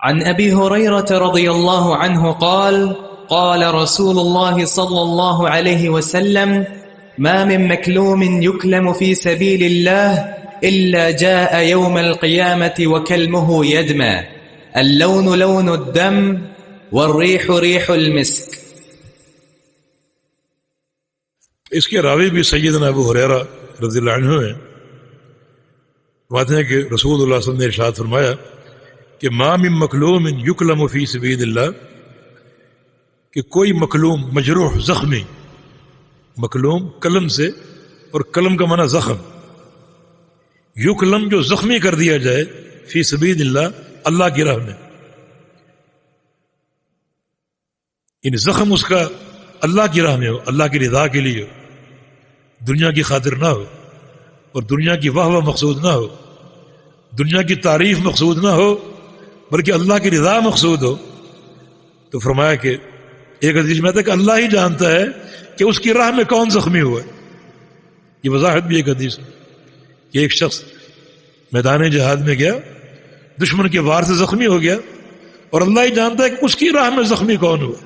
عن أبي هريرة رضي الله عنه قال قال رسول الله صلى الله عليه وسلم ما من مكلوم يكلم في سبيل الله إلا جاء يوم القيامة وكلمه يدمى اللون لون الدم والريح ريح المسك. اس کے راوی بھی سیدنا ابو ہریرہ رضی اللہ عنہ ہیں. بات ہے کہ رسول اللہ صلی اللہ علیہ وسلم نے ارشاد فرمایا کہ ما من مکلوم یکلم فی سبیل اللہ، کہ کوئی مکلوم مجروح زخمی، مکلوم قلم سے، اور قلم کا معنی زخم، یکلم جو زخمی کر دیا جائے فی سبیل اللہ، اللہ کی راہ میں، یعنی زخم اس کا اللہ کی راہ میں ہو، اللہ کی رضا کے لیے ہو، دنیا کی خاطر نہ ہو، اور دنیا کی واہ واہ مقصود نہ ہو، دنیا کی تعریف مقصود نہ ہو، بلکہ اللہ کی رضا مقصود ہو. تو فرمایا کہ ایک حدیث میں تھا کہ اللہ ہی جانتا ہے کہ اس کی راہ میں کون زخمی ہوا ہے. یہ وضاحت بھی ایک حدیث ہے کہ ایک شخص میدان جہاد میں گیا، دشمن کے وار سے زخمی ہو گیا، اور اللہ ہی جانتا ہے کہ اس کی راہ میں زخمی کون ہوا.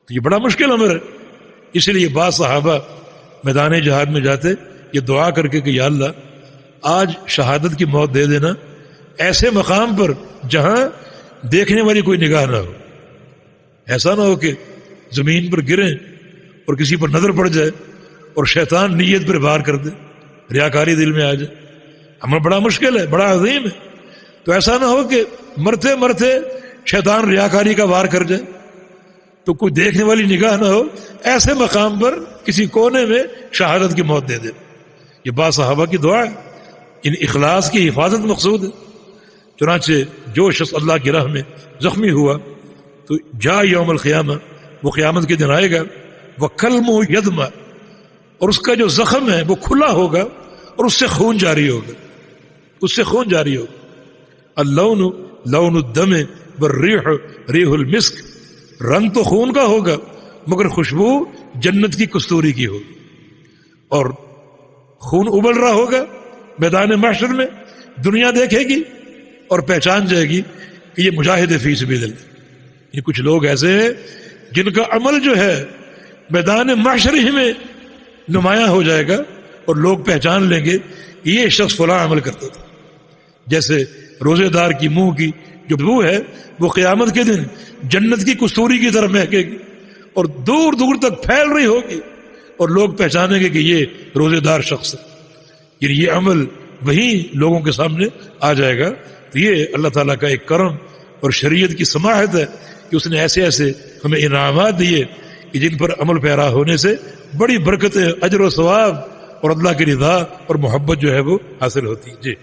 تو یہ بڑا مشکل امر ہے. اس لیے بعض صحابہ میدان جہاد میں جاتے یہ دعا کر کے کہ یا اللہ آج شہادت کی موت دے دینا ایسے مقام پر جہاں دیکھنے والی کوئی نگاہ نہ ہو. ایسا نہ ہو کہ زمین پر گریں اور کسی پر نظر پڑ جائے اور شیطان نیت پر وار کر دے، ریاکاری دل میں آ جائے. عمل بڑا مشکل ہے، بڑا عظیم ہے. تو ایسا نہ ہو کہ مرتے مرتے شیطان ریاکاری کا وار کر جائے تو کوئی دیکھنے والی نگاہ نہ ہو، ایسے مقام پر کسی کونے میں شہادت کی موت دے دے. یہ بعض صحابہ کی دعا ہے. ان اخلاص کی حفاظت مقصود ہے. چنانچہ جو شخص اللہ کی راہ میں زخمی ہوا تو جا یوم القیامہ، وہ قیامت کے دن آئے گا، وکلمہ یدمع، اور اس کا جو زخم ہے وہ کھلا ہوگا اور اس سے خون جاری ہوگا، اس سے خون جاری ہوگا. اللون لون الدم والریح ریح المسک، رنگ تو خون کا ہوگا مگر خوشبو جنت کی کستوری کی ہوگی. اور خون ابل رہا ہوگا میدان محشر میں، دنیا دیکھے گی اور پہچان جائے گی کہ یہ مجاہد فی سبیل اللہ. یہ کچھ لوگ ایسے ہیں جن کا عمل جو ہے میدان محشر ہی میں نمایاں ہو جائے گا اور لوگ پہچان لیں گے کہ یہ شخص فلاں عمل کرتا تھا. جیسے روزے دار کی منہ کی جو بو ہے وہ قیامت کے دن جنت کی کستوری کی طرف مہکے گی اور دور دور تک پھیل رہی ہوگی اور لوگ پہچانیں گے کہ یہ روزے دار شخص ہے. یعنی یہ عمل وہی لوگوں کے سامنے آ جائے گا. تو یہ اللہ تعالیٰ کا ایک کرم اور شریعت کی سماحت ہے کہ اس نے ایسے ایسے ہمیں انعامات دیے کہ جن پر عمل پیرا ہونے سے بڑی برکتیں، اجر و ثواب اور اللہ کی رضا اور محبت جو ہے وہ حاصل ہوتی ہے. جی